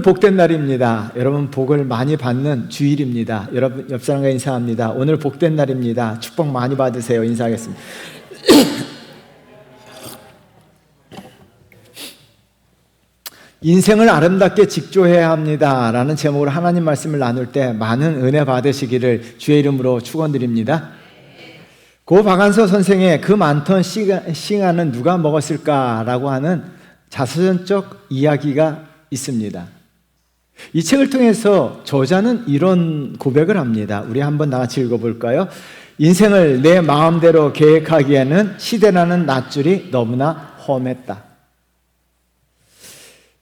복된 날입니다. 여러분 복을 많이 받는 주일입니다. 여러분 옆 사람과 인사합니다. 오늘 복된 날입니다. 축복 많이 받으세요. 인사하겠습니다. 인생을 아름답게 직조해야 합니다 라는 제목으로 하나님 말씀을 나눌 때 많은 은혜 받으시기를 주의 이름으로 축원드립니다. 고 박한서 선생의 그 많던 싱아는 누가 먹었을까라고 하는 자서전적 이야기가 있습니다. 이 책을 통해서 저자는 이런 고백을 합니다. 우리 한번 나같이 읽어볼까요? 인생을 내 마음대로 계획하기에는 시대라는 낫줄이 너무나 험했다.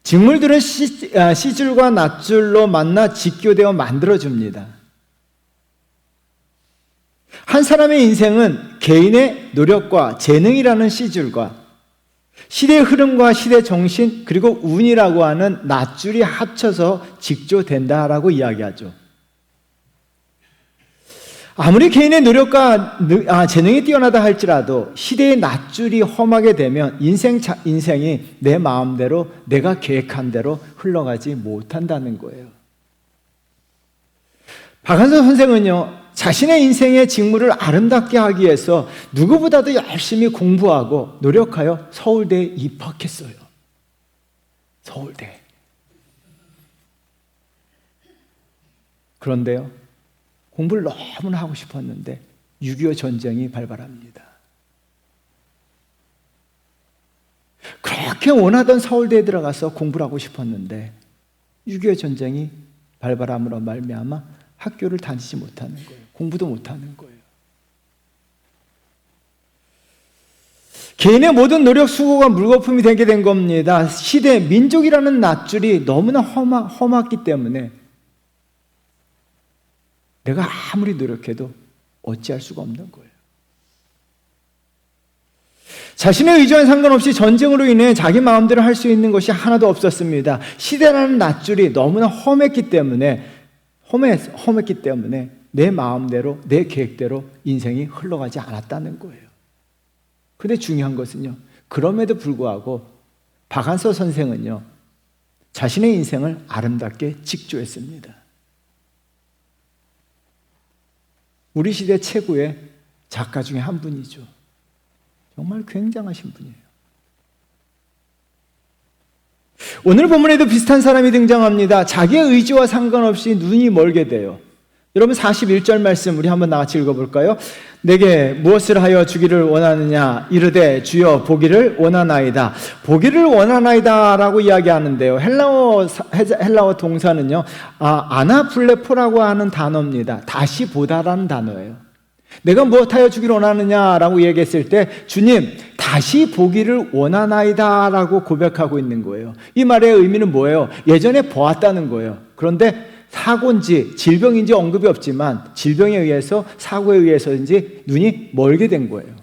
직물들은 시줄과 낫줄로 만나 직교되어 만들어줍니다. 한 사람의 인생은 개인의 노력과 재능이라는 시줄과 시대의 흐름과 시대 정신 그리고 운이라고 하는 낫줄이 합쳐서 직조된다라고 이야기하죠. 아무리 개인의 노력과 재능이 뛰어나다 할지라도 시대의 낫줄이 험하게 되면 인생이 내 마음대로 내가 계획한 대로 흘러가지 못한다는 거예요. 박한서 선생은요, 자신의 인생의 직무를 아름답게 하기 위해서 누구보다도 열심히 공부하고 노력하여 서울대에 입학했어요. 서울대. 그런데요, 공부를 너무나 하고 싶었는데 6.25 전쟁이 발발합니다. 그렇게 원하던 서울대에 들어가서 공부를 하고 싶었는데 6.25 전쟁이 발발함으로 말미암아 학교를 다니지 못하는 거예요. 공부도 못하는 거예요. 개인의 모든 노력 수고가 물거품이 되게 된 겁니다. 시대, 민족이라는 낫줄이 너무나 험했기 때문에 내가 아무리 노력해도 어찌할 수가 없는 거예요. 자신의 의지와 상관없이 전쟁으로 인해 자기 마음대로 할 수 있는 것이 하나도 없었습니다. 시대라는 낫줄이 너무나 험했기 때문에 내 마음대로 내 계획대로 인생이 흘러가지 않았다는 거예요. 그런데 중요한 것은요, 그럼에도 불구하고 박한서 선생은요, 자신의 인생을 아름답게 직조했습니다. 우리 시대 최고의 작가 중에 한 분이죠. 정말 굉장하신 분이에요. 오늘 본문에도 비슷한 사람이 등장합니다. 자기의 의지와 상관없이 눈이 멀게 돼요. 여러분 41절 말씀 우리 한번 나같이 읽어볼까요? 내게 무엇을 하여 주기를 원하느냐 이르되 주여 보기를 원하나이다. 보기를 원하나이다 라고 이야기하는데요, 헬라어 동사는요, 아나플레포라고 하는 단어입니다. 다시 보다라는 단어예요. 내가 무엇하여 주기를 원하느냐라고 얘기했을 때 주님 다시 보기를 원하나이다 라고 고백하고 있는 거예요. 이 말의 의미는 뭐예요? 예전에 보았다는 거예요. 그런데 사고인지 질병인지 언급이 없지만 질병에 의해서 사고에 의해서인지 눈이 멀게 된 거예요.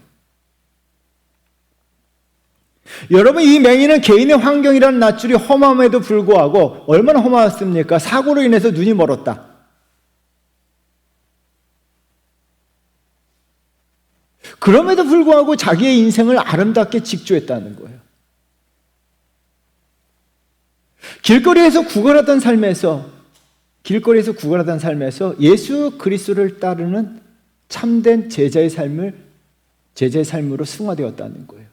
여러분, 이 맹인은 개인의 환경이라는 낫줄이 험함에도 불구하고 얼마나 험했습니까? 사고로 인해서 눈이 멀었다. 그럼에도 불구하고 자기의 인생을 아름답게 직조했다는 거예요. 길거리에서 구걸하던 삶에서 예수 그리스도를 따르는 참된 제자의 삶으로 승화되었다는 거예요.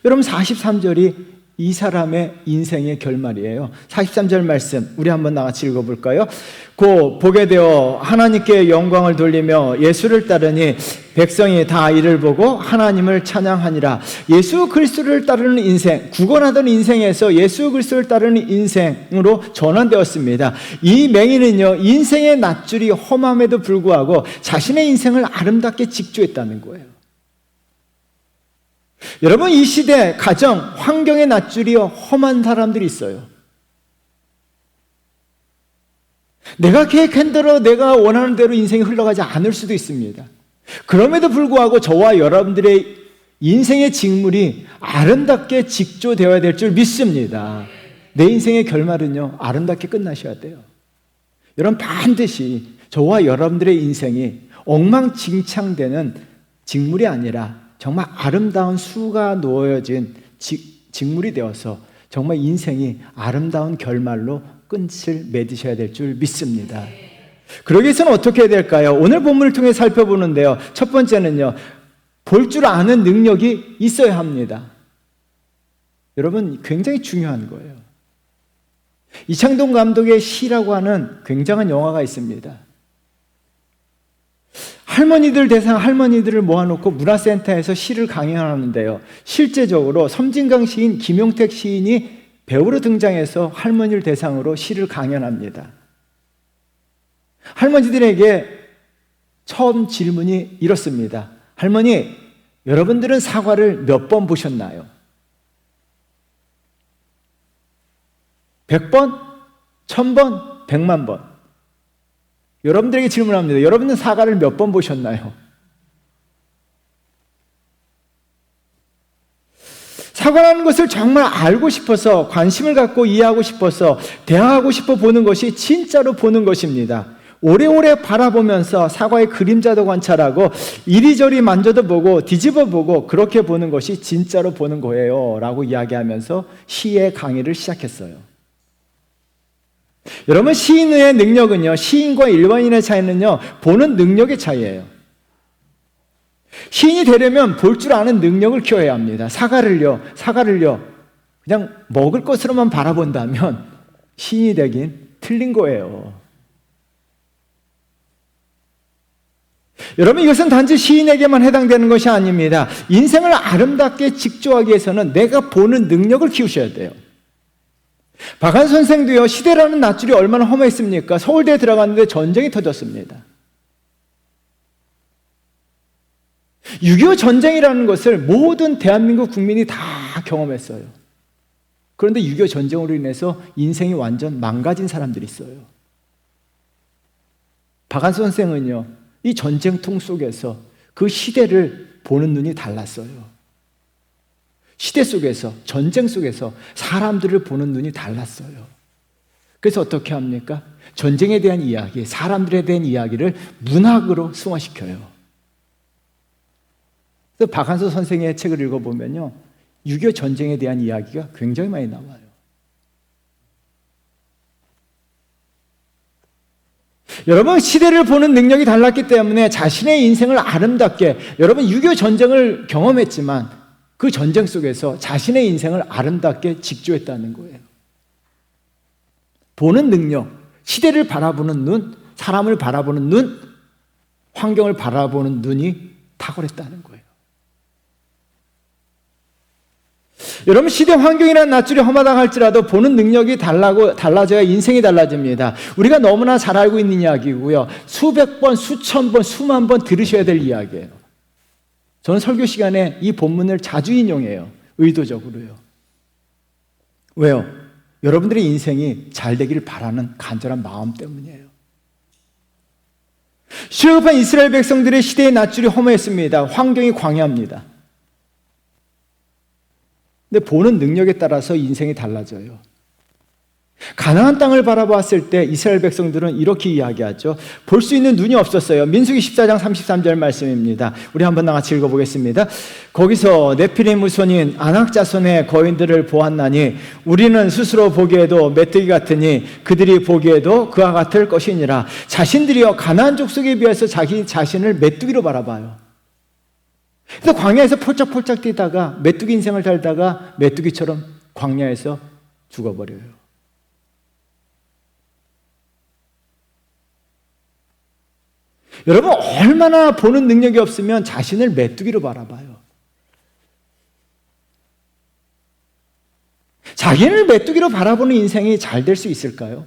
여러분 43절이 이 사람의 인생의 결말이에요. 43절 말씀 우리 한번 나같이 읽어볼까요? 고 보게 되어 하나님께 영광을 돌리며 예수를 따르니 백성이 다 이를 보고 하나님을 찬양하니라. 예수 그리스도를 따르는 인생, 구원하던 인생에서 예수 그리스도를 따르는 인생으로 전환되었습니다. 이 맹인은요, 인생의 낫줄이 험함에도 불구하고 자신의 인생을 아름답게 직조했다는 거예요. 여러분, 이 시대 가정, 환경의 낫줄이 험한 사람들이 있어요. 내가 계획한 대로, 내가 원하는 대로 인생이 흘러가지 않을 수도 있습니다. 그럼에도 불구하고 저와 여러분들의 인생의 직물이 아름답게 직조되어야 될 줄 믿습니다. 내 인생의 결말은요, 아름답게 끝나셔야 돼요. 여러분, 반드시 저와 여러분들의 인생이 엉망진창되는 직물이 아니라 정말 아름다운 수가 놓여진 직물이 되어서 정말 인생이 아름다운 결말로 끝을 맺으셔야 될 줄 믿습니다. 그러기 위해서는 어떻게 해야 될까요? 오늘 본문을 통해 살펴보는데요. 첫 번째는요, 볼 줄 아는 능력이 있어야 합니다. 여러분, 굉장히 중요한 거예요. 이창동 감독의 시라고 하는 굉장한 영화가 있습니다. 할머니들 대상 할머니들을 모아놓고 문화센터에서 시를 강연하는데요. 실제적으로 섬진강 시인 김용택 시인이 배우로 등장해서 할머니를 대상으로 시를 강연합니다. 할머니들에게 처음 질문이 이렇습니다. 할머니, 여러분들은 사과를 몇 번 보셨나요? 100번? 1000번? 100만 번? 여러분들에게 질문합니다. 여러분은 사과를 몇 번 보셨나요? 사과라는 것을 정말 알고 싶어서, 관심을 갖고 이해하고 싶어서, 대화하고 싶어 보는 것이 진짜로 보는 것입니다. 오래오래 바라보면서 사과의 그림자도 관찰하고 이리저리 만져도 보고 뒤집어 보고 그렇게 보는 것이 진짜로 보는 거예요 라고 이야기하면서 시의 강의를 시작했어요. 여러분, 시인의 능력은요, 시인과 일반인의 차이는요, 보는 능력의 차이예요. 시인이 되려면 볼 줄 아는 능력을 키워야 합니다. 사과를요 그냥 먹을 것으로만 바라본다면 시인이 되긴 틀린 거예요. 여러분, 이것은 단지 시인에게만 해당되는 것이 아닙니다. 인생을 아름답게 직조하기 위해서는 내가 보는 능력을 키우셔야 돼요. 박한 선생도요, 시대라는 낯줄이 얼마나 험했습니까? 서울대에 들어갔는데 전쟁이 터졌습니다. 6.25 전쟁이라는 것을 모든 대한민국 국민이 다 경험했어요. 그런데 6.25 전쟁으로 인해서 인생이 완전 망가진 사람들이 있어요. 박한 선생은요, 이 전쟁통 속에서 그 시대를 보는 눈이 달랐어요. 시대 속에서, 전쟁 속에서 사람들을 보는 눈이 달랐어요. 그래서 어떻게 합니까? 전쟁에 대한 이야기, 사람들에 대한 이야기를 문학으로 승화시켜요. 그래서 박한서 선생의 책을 읽어보면요, 6.25 전쟁에 대한 이야기가 굉장히 많이 나와요. 여러분, 시대를 보는 능력이 달랐기 때문에 자신의 인생을 아름답게, 여러분 6.25 전쟁을 경험했지만 그 전쟁 속에서 자신의 인생을 아름답게 직조했다는 거예요. 보는 능력, 시대를 바라보는 눈, 사람을 바라보는 눈, 환경을 바라보는 눈이 탁월했다는 거예요. 여러분, 시대 환경이라는 낯줄이 험하다 할지라도 보는 능력이 달라져야 인생이 달라집니다. 우리가 너무나 잘 알고 있는 이야기고요. 수백 번, 수천 번, 수만 번 들으셔야 될 이야기예요. 저는 설교 시간에 이 본문을 자주 인용해요. 의도적으로요. 왜요? 여러분들의 인생이 잘 되기를 바라는 간절한 마음 때문이에요. 시급한 이스라엘 백성들의 시대의 낯줄이 험했습니다. 환경이 광야입니다. 근데 보는 능력에 따라서 인생이 달라져요. 가나안 땅을 바라봤을 때 이스라엘 백성들은 이렇게 이야기하죠. 볼 수 있는 눈이 없었어요. 민수기 14장 33절 말씀입니다. 우리 한번 같이 읽어보겠습니다. 거기서 네피림 후손인 아낙 자손의 거인들을 보았나니 우리는 스스로 보기에도 메뚜기 같으니 그들이 보기에도 그와 같을 것이니라. 자신들이여 가나안 족속에 비해서 자기 자신을 메뚜기로 바라봐요. 그래서 광야에서 폴짝폴짝 뛰다가 메뚜기 인생을 살다가 메뚜기처럼 광야에서 죽어버려요. 여러분, 얼마나 보는 능력이 없으면 자신을 메뚜기로 바라봐요. 자기를 메뚜기로 바라보는 인생이 잘 될 수 있을까요?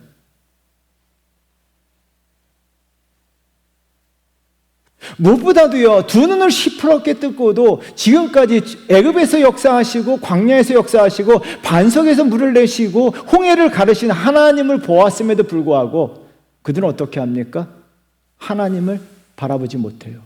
무엇보다도요, 두 눈을 시퍼렇게 뜨고도 지금까지 애굽에서 역사하시고 광야에서 역사하시고 반석에서 물을 내시고 홍해를 가르신 하나님을 보았음에도 불구하고 그들은 어떻게 합니까? 하나님을 바라보지 못해요.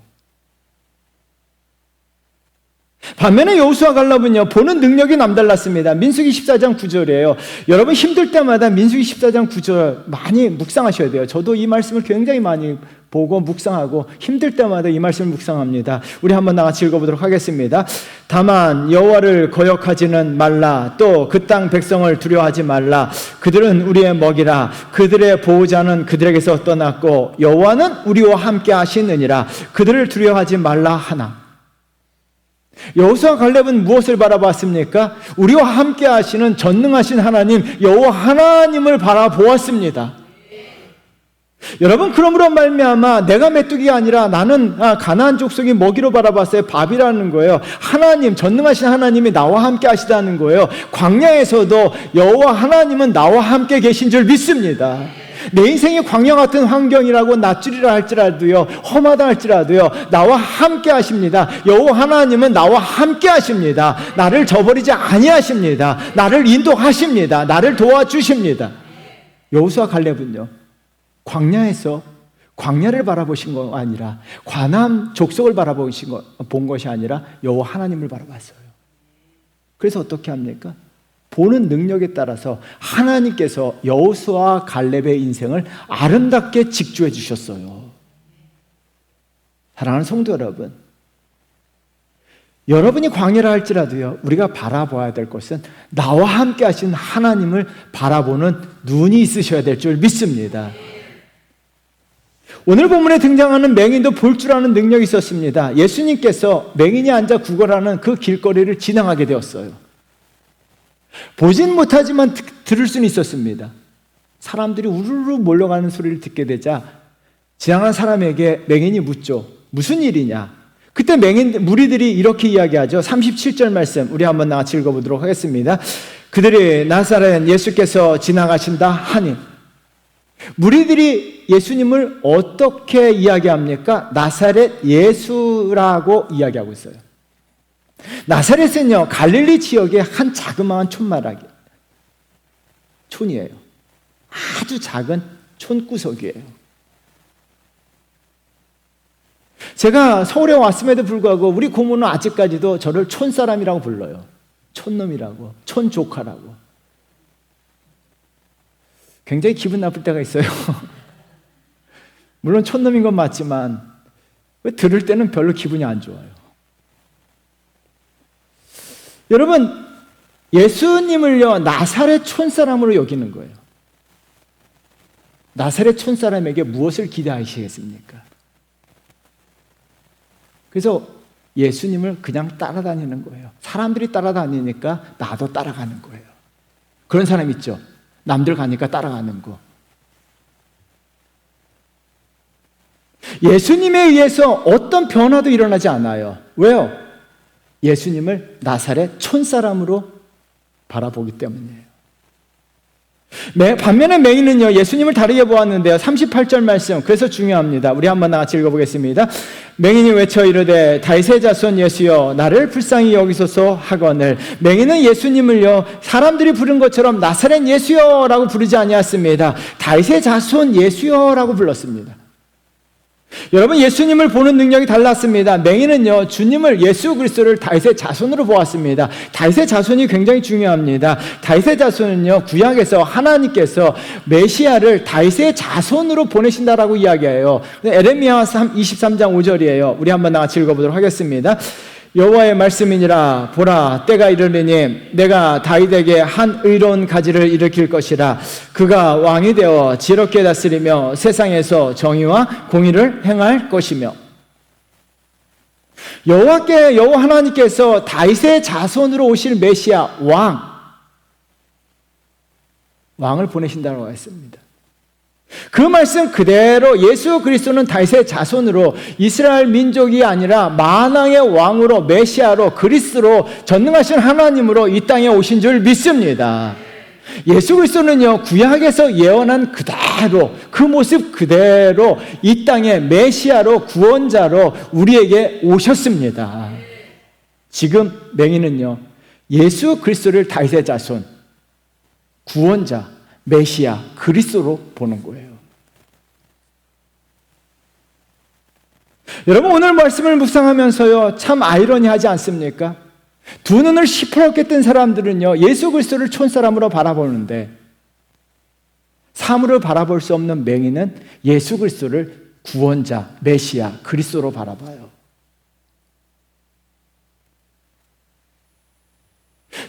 반면에 여호수아 갈렙은요, 보는 능력이 남달랐습니다. 민수기 14장 9절이에요. 여러분, 힘들 때마다 민수기 14장 9절 많이 묵상하셔야 돼요. 저도 이 말씀을 굉장히 많이 보고 묵상하고 힘들 때마다 이 말씀을 묵상합니다. 우리 한번 나같이 읽어보도록 하겠습니다. 다만 여호와를 거역하지는 말라. 또 그 땅 백성을 두려워하지 말라. 그들은 우리의 먹이라. 그들의 보호자는 그들에게서 떠났고 여호와는 우리와 함께 하시느니라. 그들을 두려워하지 말라 하나. 여호수아 갈렙은 무엇을 바라봤습니까? 우리와 함께 하시는 전능하신 하나님 여호와 하나님을 바라보았습니다. 여러분, 그러므로 말미암아 내가 메뚜기가 아니라 나는 가나안 족속이 먹이로 바라봤어요. 밥이라는 거예요. 하나님, 전능하신 하나님이 나와 함께 하시다는 거예요. 광야에서도 여호와 하나님은 나와 함께 계신 줄 믿습니다. 내 인생이 광야 같은 환경이라고 낯줄이라 할지라도요, 험하다 할지라도요, 나와 함께 하십니다. 여호와 하나님은 나와 함께 하십니다. 나를 저버리지 아니하십니다. 나를 인도하십니다. 나를 도와주십니다. 여호수아 갈렙은요, 광야에서 광야를 바라보신 거 아니라 가나안 족속을 본 것이 아니라 여호와 하나님을 바라봤어요. 그래서 어떻게 합니까? 보는 능력에 따라서 하나님께서 여호수아 갈렙의 인생을 아름답게 직주해 주셨어요. 사랑하는 성도 여러분, 여러분이 광야라 할지라도요, 우리가 바라봐야 될 것은 나와 함께 하신 하나님을 바라보는 눈이 있으셔야 될 줄 믿습니다. 오늘 본문에 등장하는 맹인도 볼 줄 아는 능력이 있었습니다. 예수님께서 맹인이 앉아 구걸하는 그 길거리를 지나가게 되었어요. 보진 못하지만 들을 수는 있었습니다. 사람들이 우르르 몰려가는 소리를 듣게 되자 지나간 사람에게 맹인이 묻죠. 무슨 일이냐? 그때 무리들이 이렇게 이야기하죠. 37절 말씀 우리 한번 같이 읽어보도록 하겠습니다. 그들이 나사렛 예수께서 지나가신다 하니, 무리들이 예수님을 어떻게 이야기합니까? 나사렛 예수라고 이야기하고 있어요. 나사렛은요, 갈릴리 지역의 한 자그마한 촌이에요. 아주 작은 촌구석이에요. 제가 서울에 왔음에도 불구하고 우리 고모는 아직까지도 저를 촌사람이라고 불러요. 촌놈이라고, 촌조카라고. 굉장히 기분 나쁠 때가 있어요. 물론 촌놈인 건 맞지만 왜 들을 때는 별로 기분이 안 좋아요. 여러분, 예수님을요, 나사렛 촌사람으로 여기는 거예요. 나사렛 촌사람에게 무엇을 기대하시겠습니까? 그래서 예수님을 그냥 따라다니는 거예요. 사람들이 따라다니니까 나도 따라가는 거예요. 그런 사람 있죠? 남들 가니까 따라가는 거. 예수님에 의해서 어떤 변화도 일어나지 않아요. 왜요? 예수님을 나사렛 촌사람으로 바라보기 때문이에요. 반면에 맹인은요, 예수님을 다르게 보았는데요. 38절 말씀, 그래서 중요합니다. 우리 한번 같이 읽어보겠습니다. 맹인이 외쳐 이르되 다윗의 자손 예수여 나를 불쌍히 여기소서 하거늘. 맹인은 예수님을요, 사람들이 부른 것처럼 나사렛 예수여 라고 부르지 아니었습니다. 다윗의 자손 예수여 라고 불렀습니다. 여러분, 예수님을 보는 능력이 달랐습니다. 맹인은요, 주님을, 예수 그리스도를 다윗의 자손으로 보았습니다. 다윗의 자손이 굉장히 중요합니다. 다윗의 자손은요, 구약에서 하나님께서 메시아를 다윗의 자손으로 보내신다라고 이야기해요. 에레미야 23장 5절이에요. 우리 한번 같이 읽어보도록 하겠습니다. 여호와의 말씀이니라. 보라, 때가 이르리니 내가 다윗에게 한 의로운 가지를 일으킬 것이라. 그가 왕이 되어 지혜롭게 다스리며 세상에서 정의와 공의를 행할 것이며. 여호와 하나님께서 다윗의 자손으로 오실 메시아 왕을 보내신다고 했습니다. 그 말씀 그대로 예수 그리스도는 다윗의 자손으로 이스라엘 민족이 아니라 만왕의 왕으로, 메시아로, 그리스도로, 전능하신 하나님으로 이 땅에 오신 줄 믿습니다. 예수 그리스도는요, 구약에서 예언한 그대로, 그 모습 그대로 이 땅에 메시아로, 구원자로 우리에게 오셨습니다. 지금 맹인은요, 예수 그리스도를 다윗의 자손, 구원자, 메시아, 그리스도로 보는 거예요. 여러분, 오늘 말씀을 묵상하면서요, 참 아이러니하지 않습니까? 두 눈을 시퍼렇게 뜬 사람들은요, 예수 그리스도를 촌사람으로 바라보는데 사물을 바라볼 수 없는 맹인은 예수 그리스도를 구원자, 메시아, 그리스도로 바라봐요.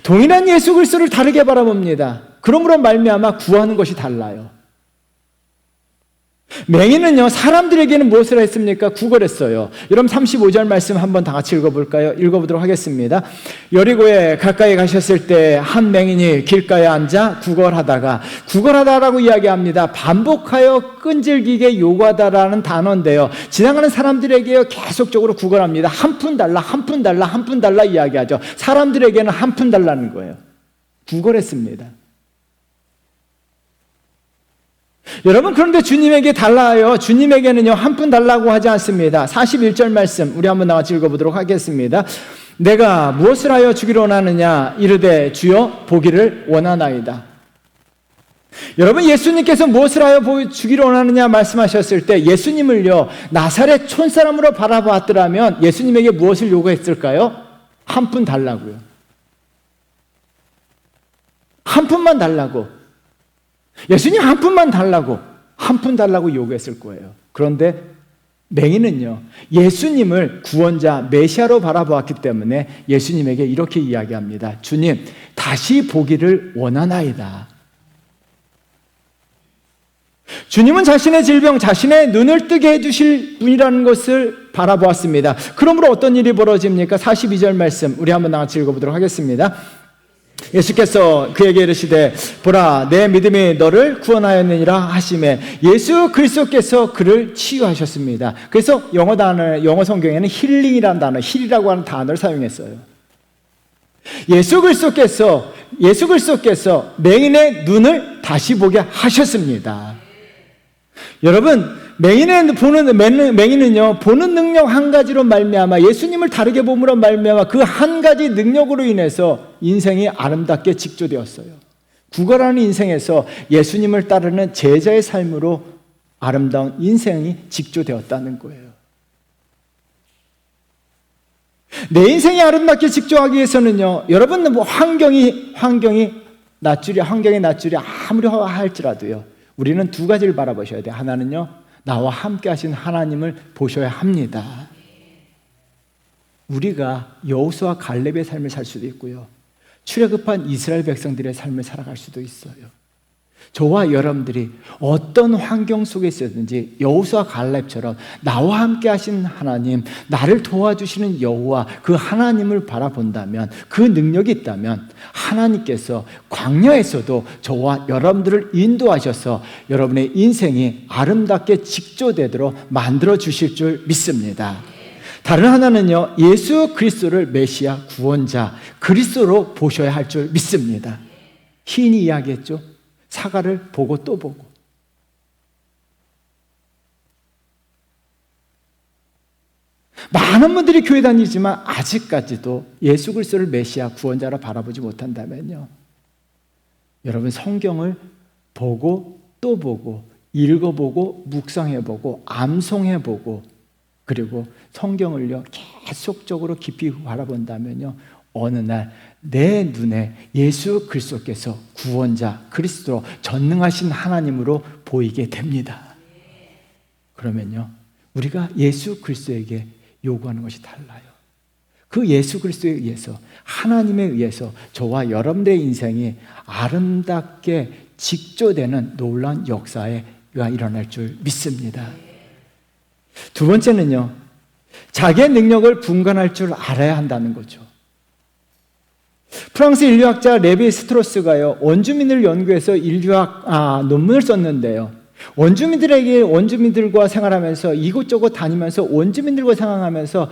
동일한 예수 그리스도를 다르게 바라봅니다. 그러므로 말미암아 구하는 것이 달라요. 맹인은요, 사람들에게는 무엇을 했습니까? 구걸했어요. 여러분 35절 말씀 한번 다 같이 읽어볼까요? 읽어보도록 하겠습니다. 여리고에 가까이 가셨을 때 한 맹인이 길가에 앉아 구걸하다라고 이야기합니다. 반복하여 끈질기게 요구하다라는 단어인데요, 지나가는 사람들에게 계속적으로 구걸합니다. 한 푼 달라, 한 푼 달라, 한 푼 달라 이야기하죠. 사람들에게는 한 푼 달라는 거예요. 구걸했습니다. 여러분, 그런데 주님에게 달라요. 주님에게는요, 한 푼 달라고 하지 않습니다. 41절 말씀 우리 한번 나같이 읽어보도록 하겠습니다. 내가 무엇을 하여 주기를 원하느냐 이르되 주여 보기를 원하나이다. 여러분, 예수님께서 무엇을 하여 주기를 원하느냐 말씀하셨을 때 예수님을요, 나사렛 촌사람으로 바라봤더라면 예수님에게 무엇을 요구했을까요? 한 푼 달라고요. 한 푼만 달라고. 예수님 한 푼만 달라고, 한 푼 달라고 요구했을 거예요. 그런데 맹인은요, 예수님을 구원자, 메시아로 바라보았기 때문에 예수님에게 이렇게 이야기합니다. 주님, 다시 보기를 원하나이다. 주님은 자신의 질병, 자신의 눈을 뜨게 해주실 분이라는 것을 바라보았습니다. 그러므로 어떤 일이 벌어집니까? 42절 말씀 우리 한번 같이 읽어보도록 하겠습니다. 예수께서 그에게 이르시되 보라, 내 믿음이 너를 구원하였느니라 하시매 예수 그리스도께서 그를 치유하셨습니다. 그래서 영어 성경에는 힐링이라는 단어, 힐이라고 하는 단어를 사용했어요. 예수 그리스도께서 맹인의 눈을 다시 보게 하셨습니다. 여러분, 맹인은요, 보는 능력 한 가지로 말미암아, 예수님을 다르게 봄으로 말미암아 그 한 가지 능력으로 인해서 인생이 아름답게 직조되었어요. 구걸하는 인생에서 예수님을 따르는 제자의 삶으로 아름다운 인생이 직조되었다는 거예요. 내 인생이 아름답게 직조하기 위해서는요, 여러분, 환경이 낮추리 아무리 할지라도요, 우리는 두 가지를 바라보셔야 돼요. 하나는요, 나와 함께 하신 하나님을 보셔야 합니다. 우리가 여호수아 갈렙의 삶을 살 수도 있고요, 출애굽한 이스라엘 백성들의 삶을 살아갈 수도 있어요. 저와 여러분들이 어떤 환경 속에 있었든지 여호수아 갈렙처럼 나와 함께 하신 하나님, 나를 도와주시는 여호와 그 하나님을 바라본다면, 그 능력이 있다면 하나님께서 광야에서도 저와 여러분들을 인도하셔서 여러분의 인생이 아름답게 직조되도록 만들어 주실 줄 믿습니다. 다른 하나는요, 예수 그리스도를 메시아, 구원자, 그리스도로 보셔야 할 줄 믿습니다. 시인이 이야기했죠. 사과를 보고 또 보고. 많은 분들이 교회 다니지만 아직까지도 예수 그리스도를 메시아, 구원자로 바라보지 못한다면요, 여러분, 성경을 보고 또 보고, 읽어보고, 묵상해보고, 암송해보고, 그리고 성경을요 계속적으로 깊이 바라본다면요, 어느 날 내 눈에 예수 그리스도께서 구원자, 그리스도로 전능하신 하나님으로 보이게 됩니다. 그러면요, 우리가 예수 그리스도에게 요구하는 것이 달라요. 그 예수 그리스도에 의해서, 하나님에 의해서 저와 여러분들의 인생이 아름답게 직조되는 놀라운 역사가 일어날 줄 믿습니다. 두 번째는요, 자기의 능력을 분간할 줄 알아야 한다는 거죠. 프랑스 인류학자 레비 스트로스가요, 원주민을 연구해서 인류학 논문을 썼는데요, 원주민들과 생활하면서, 이곳저곳 다니면서 원주민들과 생활하면서,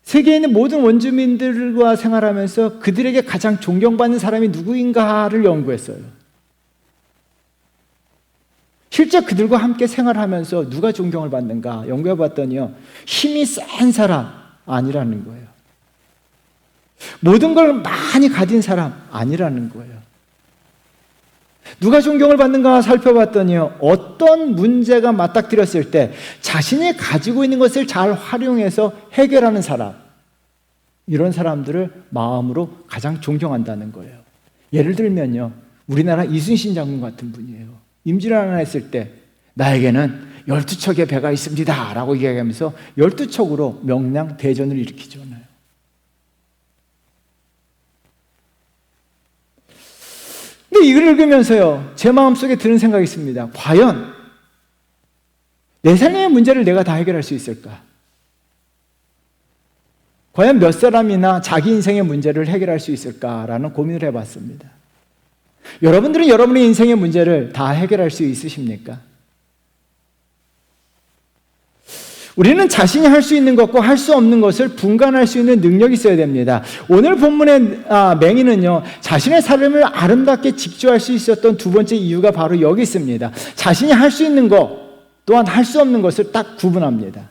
세계에 있는 모든 원주민들과 생활하면서 그들에게 가장 존경받는 사람이 누구인가를 연구했어요. 실제 그들과 함께 생활하면서 누가 존경을 받는가 연구해봤더니요, 힘이 센 사람 아니라는 거예요. 모든 걸 많이 가진 사람 아니라는 거예요. 누가 존경을 받는가 살펴봤더니요, 어떤 문제가 맞닥뜨렸을 때 자신이 가지고 있는 것을 잘 활용해서 해결하는 사람, 이런 사람들을 마음으로 가장 존경한다는 거예요. 예를 들면요, 우리나라 이순신 장군 같은 분이에요. 임진왜란 했을 때 나에게는 12척의 배가 있습니다 라고 이야기하면서 12척으로 명량 대전을 일으키죠. 근데 이걸 읽으면서요, 제 마음속에 드는 생각이 있습니다. 과연 내 삶의 문제를 내가 다 해결할 수 있을까? 과연 몇 사람이나 자기 인생의 문제를 해결할 수 있을까라는 고민을 해봤습니다. 여러분들은 여러분의 인생의 문제를 다 해결할 수 있으십니까? 우리는 자신이 할 수 있는 것과 할 수 없는 것을 분간할 수 있는 능력이 있어야 됩니다. 오늘 본문의 맹인은요, 자신의 삶을 아름답게 직조할 수 있었던 두 번째 이유가 바로 여기 있습니다. 자신이 할 수 있는 것 또한 할 수 없는 것을 딱 구분합니다.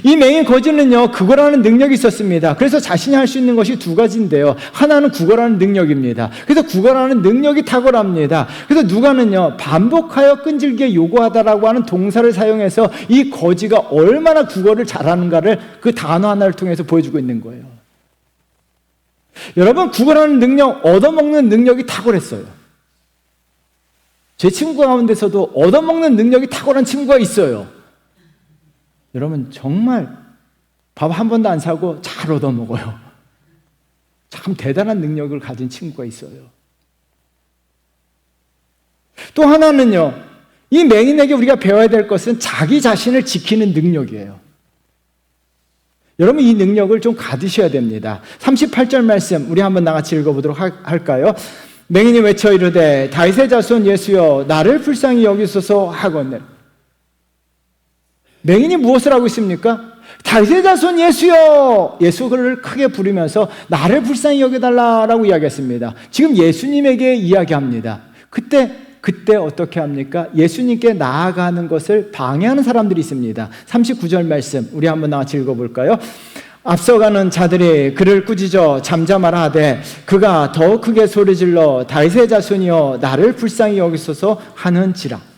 이 맹인 거지는요, 구걸하는 능력이 있었습니다. 그래서 자신이 할 수 있는 것이 두 가지인데요, 하나는 구걸하는 능력입니다. 그래서 구걸하는 능력이 탁월합니다. 그래서 누가는요, 반복하여 끈질기게 요구하다라고 하는 동사를 사용해서 이 거지가 얼마나 구걸을 잘하는가를 그 단어 하나를 통해서 보여주고 있는 거예요. 여러분, 구걸하는 능력, 얻어먹는 능력이 탁월했어요. 제 친구 가운데서도 얻어먹는 능력이 탁월한 친구가 있어요. 여러분, 정말 밥 한 번도 안 사고 잘 얻어먹어요. 참 대단한 능력을 가진 친구가 있어요. 또 하나는요, 이 맹인에게 우리가 배워야 될 것은 자기 자신을 지키는 능력이에요. 여러분, 이 능력을 좀 가지셔야 됩니다. 38절 말씀 우리 한번 나같이 읽어보도록 할까요? 맹인이 외쳐 이르되 다윗의 자손 예수여 나를 불쌍히 여기소서 하거늘. 맹인이 무엇을 하고 있습니까? 다윗의 자손 예수여! 예수를 크게 부르면서 나를 불쌍히 여겨달라라고 이야기했습니다. 지금 예수님에게 이야기합니다. 그때 어떻게 합니까? 예수님께 나아가는 것을 방해하는 사람들이 있습니다. 39절 말씀 우리 한번 나같이 읽어볼까요? 앞서가는 자들이 그를 꾸짖어 잠잠하라 하되 그가 더 크게 소리질러 다윗의 자손이여 나를 불쌍히 여기소서 하는지라.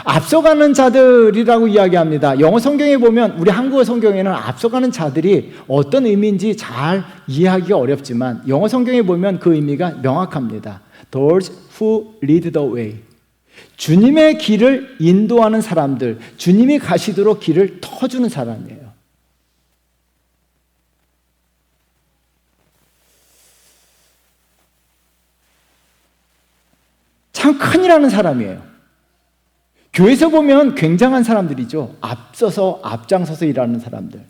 앞서가는 자들이라고 이야기합니다. 영어 성경에 보면, 우리 한국어 성경에는 앞서가는 자들이 어떤 의미인지 잘 이해하기가 어렵지만 영어 성경에 보면 그 의미가 명확합니다. Those who lead the way. 주님의 길을 인도하는 사람들, 주님이 가시도록 길을 터주는 사람이에요. 참 큰일하는 사람이에요. 교회에서 보면 굉장한 사람들이죠. 앞장서서 일하는 사람들.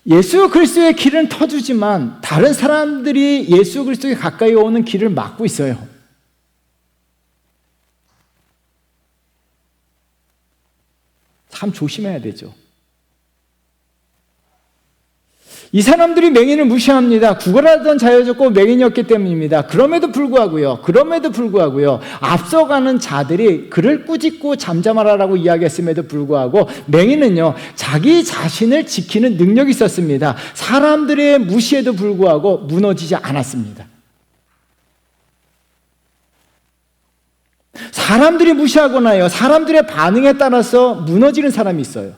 예수 그리스도의 길은 터주지만 다른 사람들이 예수 그리스도에 가까이 오는 길을 막고 있어요. 참 조심해야 되죠. 이 사람들이 맹인을 무시합니다. 구걸하던 자여졌고 맹인이었기 때문입니다. 그럼에도 불구하고요, 앞서가는 자들이 그를 꾸짖고 잠잠하라라고 이야기했음에도 불구하고 맹인은요, 자기 자신을 지키는 능력이 있었습니다. 사람들의 무시에도 불구하고 무너지지 않았습니다. 사람들이 무시하거나요, 사람들의 반응에 따라서 무너지는 사람이 있어요.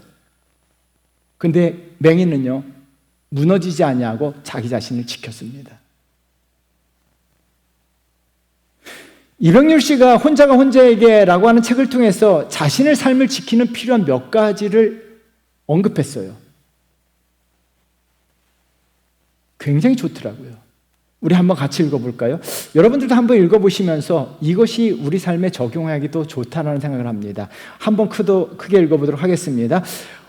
근데 맹인은요, 무너지지 아니하고 자기 자신을 지켰습니다. 이병률 씨가 혼자가 혼자에게라고 하는 책을 통해서 자신의 삶을 지키는 필요한 몇 가지를 언급했어요. 굉장히 좋더라고요. 우리 한번 같이 읽어볼까요? 여러분들도 한번 읽어보시면서 이것이 우리 삶에 적용하기도 좋다는 생각을 합니다. 한번 크게 읽어보도록 하겠습니다.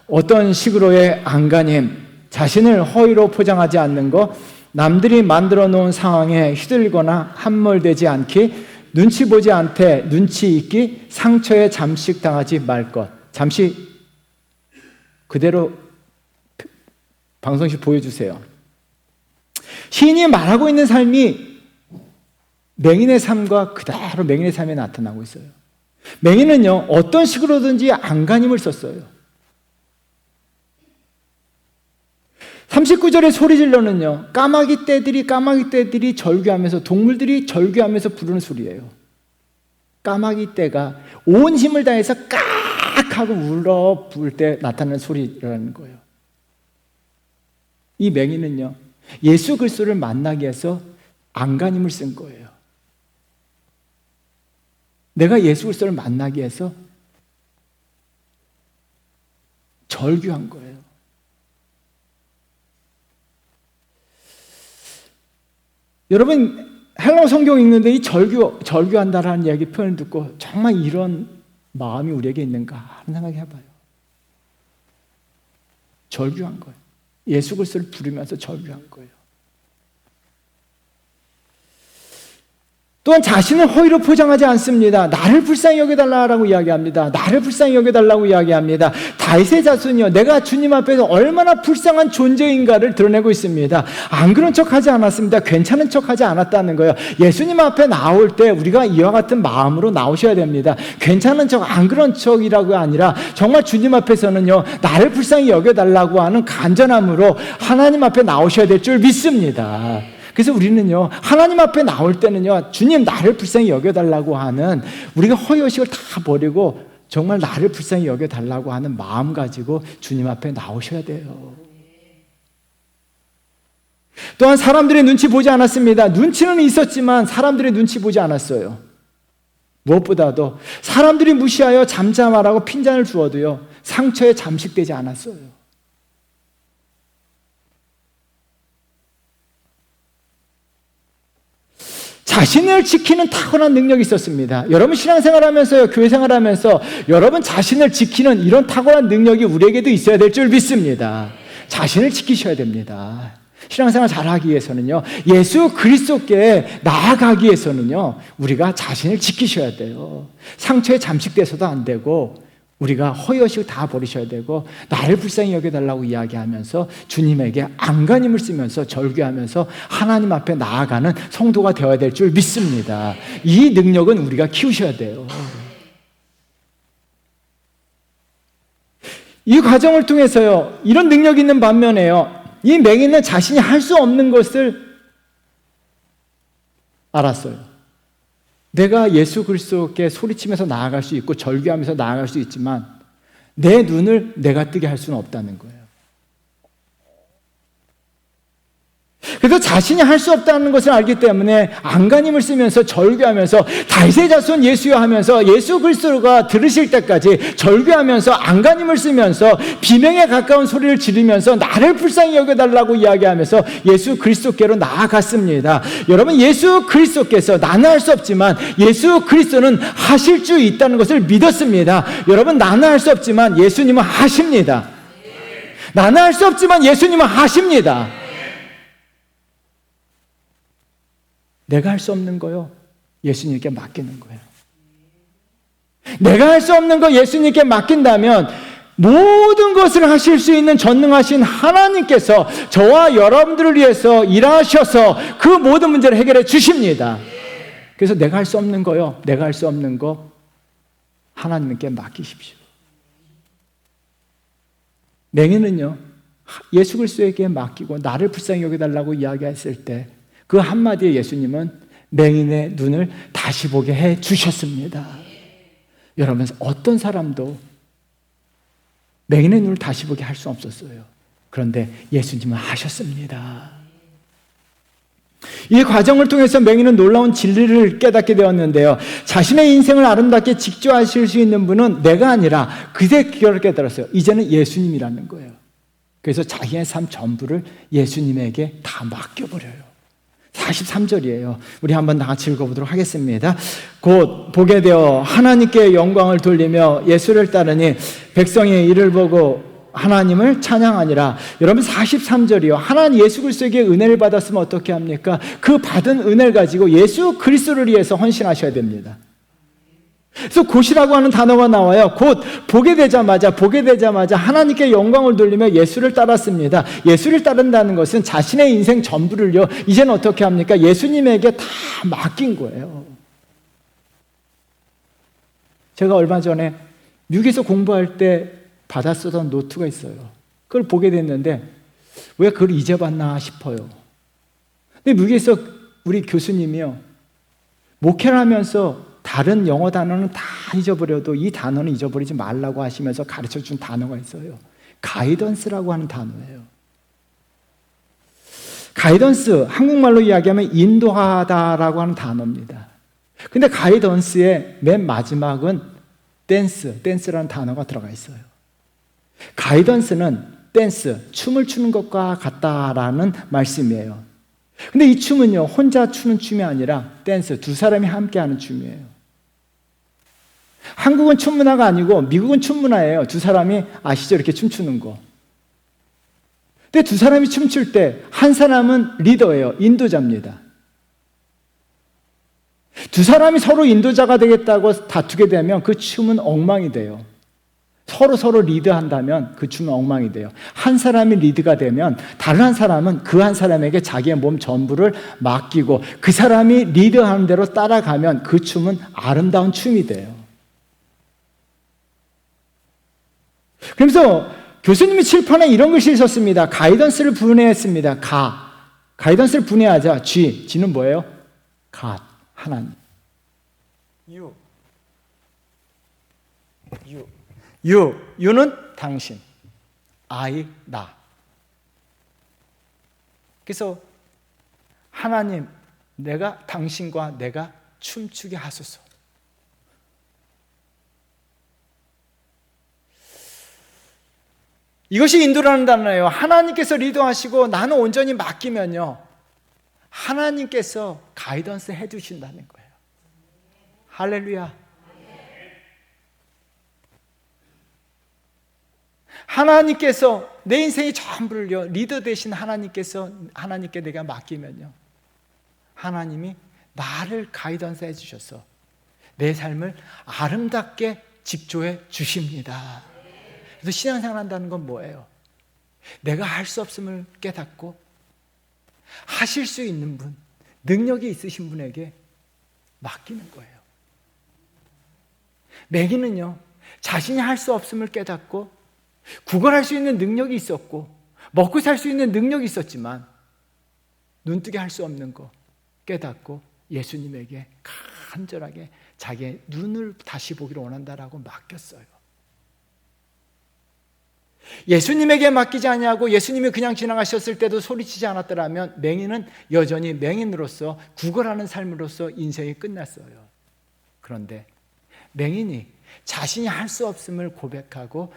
어떤 식으로의 안간힘, 자신을 허위로 포장하지 않는 것, 남들이 만들어 놓은 상황에 휘둘리거나 함몰되지 않기, 눈치 보지 않되 눈치 있기, 상처에 잠식당하지 말 것. 잠시 그대로 방송실 보여주세요. 시인이 말하고 있는 삶이 맹인의 삶과 그대로 맹인의 삶에 나타나고 있어요. 맹인은요, 어떤 식으로든지 안간힘을 썼어요. 39절의 소리질러는요, 까마귀 떼들이 절규하면서, 동물들이 절규하면서 부르는 소리예요. 까마귀 떼가 온 힘을 다해서 깍 하고 울어 부을 때 나타나는 소리라는 거예요. 이 맹인은요, 예수 그리스도를 만나기 위해서 안간힘을 쓴 거예요. 내가 예수 그리스도를 만나기 위해서 절규한 거예요. 여러분, 헬라어 성경 읽는데 이 절규한다라는 이야기 표현을 듣고 정말 이런 마음이 우리에게 있는가 하는 생각을 해봐요. 절규한 거예요. 예수 그리스도를 부르면서 절규한 거예요. 또한 자신을 허위로 포장하지 않습니다. 나를 불쌍히 여겨달라고 이야기합니다. 나를 불쌍히 여겨달라고 이야기합니다. 다윗의 자손이요, 내가 주님 앞에서 얼마나 불쌍한 존재인가를 드러내고 있습니다. 안 그런 척하지 않았습니다. 괜찮은 척하지 않았다는 거예요. 예수님 앞에 나올 때 우리가 이와 같은 마음으로 나오셔야 됩니다. 괜찮은 척, 안 그런 척이라고 아니라 정말 주님 앞에서는요, 나를 불쌍히 여겨달라고 하는 간절함으로 하나님 앞에 나오셔야 될 줄 믿습니다. 그래서 우리는요, 하나님 앞에 나올 때는요, 주님 나를 불쌍히 여겨달라고 하는, 우리가 허위의식을 다 버리고 정말 나를 불쌍히 여겨달라고 하는 마음 가지고 주님 앞에 나오셔야 돼요. 또한 사람들의 눈치 보지 않았습니다. 눈치는 있었지만 사람들의 눈치 보지 않았어요. 무엇보다도 사람들이 무시하여 잠잠하라고 핀잔을 주어도요, 상처에 잠식되지 않았어요. 자신을 지키는 탁월한 능력이 있었습니다. 여러분 신앙생활하면서요, 교회생활하면서 여러분 자신을 지키는 이런 탁월한 능력이 우리에게도 있어야 될 줄 믿습니다. 자신을 지키셔야 됩니다. 신앙생활 잘하기 위해서는요, 예수 그리스도께 나아가기 위해서는요, 우리가 자신을 지키셔야 돼요. 상처에 잠식돼서도 안 되고, 우리가 허위의식을 다 버리셔야 되고, 나를 불쌍히 여겨달라고 이야기하면서 주님에게 안간힘을 쓰면서 절규하면서 하나님 앞에 나아가는 성도가 되어야 될 줄 믿습니다. 이 능력은 우리가 키우셔야 돼요. 이 과정을 통해서요, 이런 능력이 있는 반면에요, 이 맹인은 자신이 할 수 없는 것을 알았어요. 내가 예수 그리스도께 소리치면서 나아갈 수 있고 절규하면서 나아갈 수 있지만 내 눈을 내가 뜨게 할 수는 없다는 거예요. 그래서 자신이 할 수 없다는 것을 알기 때문에 안간힘을 쓰면서 절규하면서 다윗의 자손 예수여 하면서 예수 그리스도가 들으실 때까지 절규하면서 안간힘을 쓰면서 비명에 가까운 소리를 지르면서 나를 불쌍히 여겨달라고 이야기하면서 예수 그리스도께로 나아갔습니다. 여러분, 예수 그리스도께서 나는 할 수 없지만 예수 그리스도는 하실 수 있다는 것을 믿었습니다. 여러분, 나는 할 수 없지만 예수님은 하십니다. 나는 할 수 없지만 예수님은 하십니다. 내가 할 수 없는 거요, 예수님께 맡기는 거예요. 내가 할 수 없는 거 예수님께 맡긴다면 모든 것을 하실 수 있는 전능하신 하나님께서 저와 여러분들을 위해서 일하셔서 그 모든 문제를 해결해 주십니다. 그래서 내가 할 수 없는 거요, 내가 할 수 없는 거 하나님께 맡기십시오. 맹인은요, 예수 그리스도에게 맡기고 나를 불쌍히 여겨달라고 이야기했을 때 그 한마디에 예수님은 맹인의 눈을 다시 보게 해 주셨습니다. 여러분, 어떤 사람도 맹인의 눈을 다시 보게 할 수 없었어요. 그런데 예수님은 하셨습니다. 이 과정을 통해서 맹인은 놀라운 진리를 깨닫게 되었는데요, 자신의 인생을 아름답게 직조하실 수 있는 분은 내가 아니라 그새 그걸 깨달았어요. 이제는 예수님이라는 거예요. 그래서 자기의 삶 전부를 예수님에게 다 맡겨버려요. 43절이에요. 우리 한번 다 같이 읽어보도록 하겠습니다. 곧 보게 되어 하나님께 영광을 돌리며 예수를 따르니 백성이 이를 보고 하나님을 찬양하니라. 여러분, 43절이요. 하나님 예수 그리스도에게 은혜를 받았으면 어떻게 합니까? 그 받은 은혜를 가지고 예수 그리스도를 위해서 헌신하셔야 됩니다. 그래서 곧이라고 하는 단어가 나와요. 곧 보게 되자마자 하나님께 영광을 돌리며 예수를 따랐습니다. 예수를 따른다는 것은 자신의 인생 전부를요, 이제는 어떻게 합니까? 예수님에게 다 맡긴 거예요. 제가 얼마 전에 미국에서 공부할 때 받아 쓰던 노트가 있어요. 그걸 보게 됐는데 왜 그걸 이제 봤나 싶어요. 근데 미국에서 우리 교수님이요, 목회를 하면서 다른 영어 단어는 다 잊어버려도 이 단어는 잊어버리지 말라고 하시면서 가르쳐준 단어가 있어요. 가이던스라고 하는 단어예요. 가이던스, 한국말로 이야기하면 인도하다라고 하는 단어입니다. 근데 가이던스의 맨 마지막은 댄스라는 단어가 들어가 있어요. 가이던스는 댄스, 춤을 추는 것과 같다라는 말씀이에요. 근데 이 춤은요, 혼자 추는 춤이 아니라 댄스, 두 사람이 함께하는 춤이에요. 한국은 춤 문화가 아니고 미국은 춤 문화예요. 두 사람이 아시죠? 이렇게 춤추는 거. 근데 두 사람이 춤출 때 한 사람은 리더예요. 인도자입니다. 두 사람이 서로 인도자가 되겠다고 다투게 되면 그 춤은 엉망이 돼요. 서로 리드한다면 그 춤은 엉망이 돼요. 한 사람이 리드가 되면 다른 한 사람은 그 한 사람에게 자기의 몸 전부를 맡기고 그 사람이 리드하는 대로 따라가면 그 춤은 아름다운 춤이 돼요. 그래서 교수님이 칠판에 이런 글씨를 썼습니다. 가이던스를 분해했습니다. 가이던스를 분해하자. G는 뭐예요? God, 하나님. You는 당신, I, 나. 그래서 하나님, 당신과 내가 춤추게 하소서. 이것이 인도라는 단어예요. 하나님께서 리더하시고 나는 온전히 맡기면요, 하나님께서 가이던스 해주신다는 거예요. 할렐루야. 하나님께서 내 인생의 전부를요, 리더 되신 하나님께 내가 맡기면요, 하나님이 나를 가이던스 해주셔서 내 삶을 아름답게 직조해 주십니다. 그래서 신앙생활 한다는 건 뭐예요? 내가 할 수 없음을 깨닫고 하실 수 있는 분, 능력이 있으신 분에게 맡기는 거예요. 매기는요, 자신이 할 수 없음을 깨닫고 구걸할 수 있는 능력이 있었고 먹고 살 수 있는 능력이 있었지만 눈뜨게 할 수 없는 거 깨닫고 예수님에게 간절하게 자기의 눈을 다시 보기를 원한다라고 맡겼어요. 예수님에게 맡기지 아니하고 예수님이 그냥 지나가셨을 때도 소리치지 않았더라면 맹인은 여전히 맹인으로서 구걸하는 삶으로서 인생이 끝났어요. 그런데 맹인이 자신이 할 수 없음을 고백하고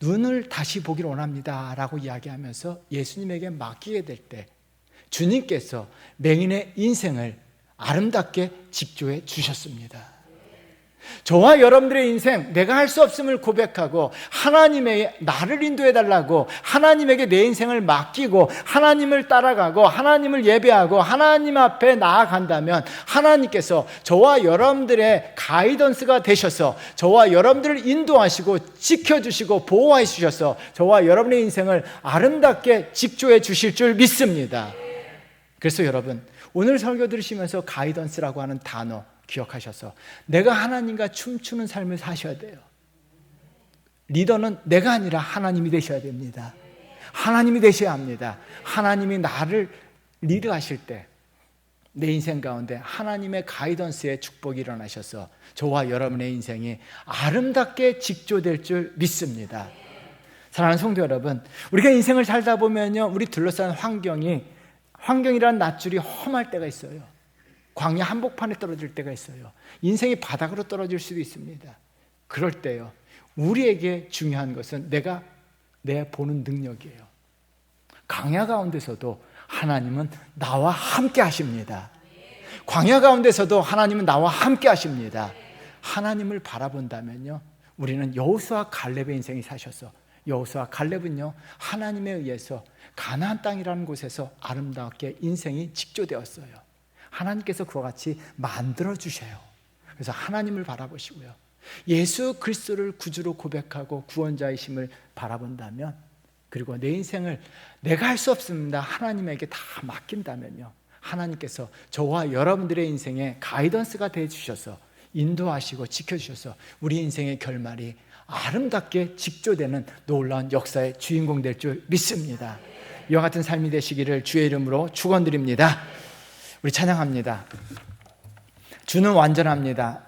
눈을 다시 보기를 원합니다 라고 이야기하면서 예수님에게 맡기게 될 때 주님께서 맹인의 인생을 아름답게 직조해 주셨습니다. 저와 여러분들의 인생, 내가 할 수 없음을 고백하고 하나님의 나를 인도해 달라고 하나님에게 내 인생을 맡기고 하나님을 따라가고 하나님을 예배하고 하나님 앞에 나아간다면 하나님께서 저와 여러분들의 가이던스가 되셔서 저와 여러분들을 인도하시고 지켜주시고 보호해 주셔서 저와 여러분의 인생을 아름답게 직조해 주실 줄 믿습니다. 그래서 여러분, 오늘 설교 들으시면서 가이던스라고 하는 단어 기억하셔서 내가 하나님과 춤추는 삶을 사셔야 돼요. 리더는 내가 아니라 하나님이 되셔야 됩니다. 하나님이 되셔야 합니다. 하나님이 나를 리드하실 때 내 인생 가운데 하나님의 가이던스의 축복이 일어나셔서 저와 여러분의 인생이 아름답게 직조될 줄 믿습니다. 사랑하는 성도 여러분, 우리가 인생을 살다 보면요, 우리 둘러싼 환경이란 낫줄이 험할 때가 있어요. 광야 한복판에 떨어질 때가 있어요. 인생이 바닥으로 떨어질 수도 있습니다. 그럴 때요, 우리에게 중요한 것은 내 보는 능력이에요. 광야 가운데서도 하나님은 나와 함께 하십니다. 광야 가운데서도 하나님은 나와 함께 하십니다. 하나님을 바라본다면요, 우리는 여호수아 갈렙의 인생이 사셔서 여호수아 갈렙은요, 하나님에 의해서 가나안 땅이라는 곳에서 아름답게 인생이 직조되었어요. 하나님께서 그와 같이 만들어 주셔요. 그래서 하나님을 바라보시고요, 예수 그리스도를 구주로 고백하고 구원자이심을 바라본다면, 그리고 내 인생을 내가 할 수 없습니다 하나님에게 다 맡긴다면요, 하나님께서 저와 여러분들의 인생에 가이던스가 되어 주셔서 인도하시고 지켜주셔서 우리 인생의 결말이 아름답게 직조되는 놀라운 역사의 주인공 될 줄 믿습니다. 이와 같은 삶이 되시기를 주의 이름으로 축원드립니다. 우리 찬양합니다. 주는 완전합니다.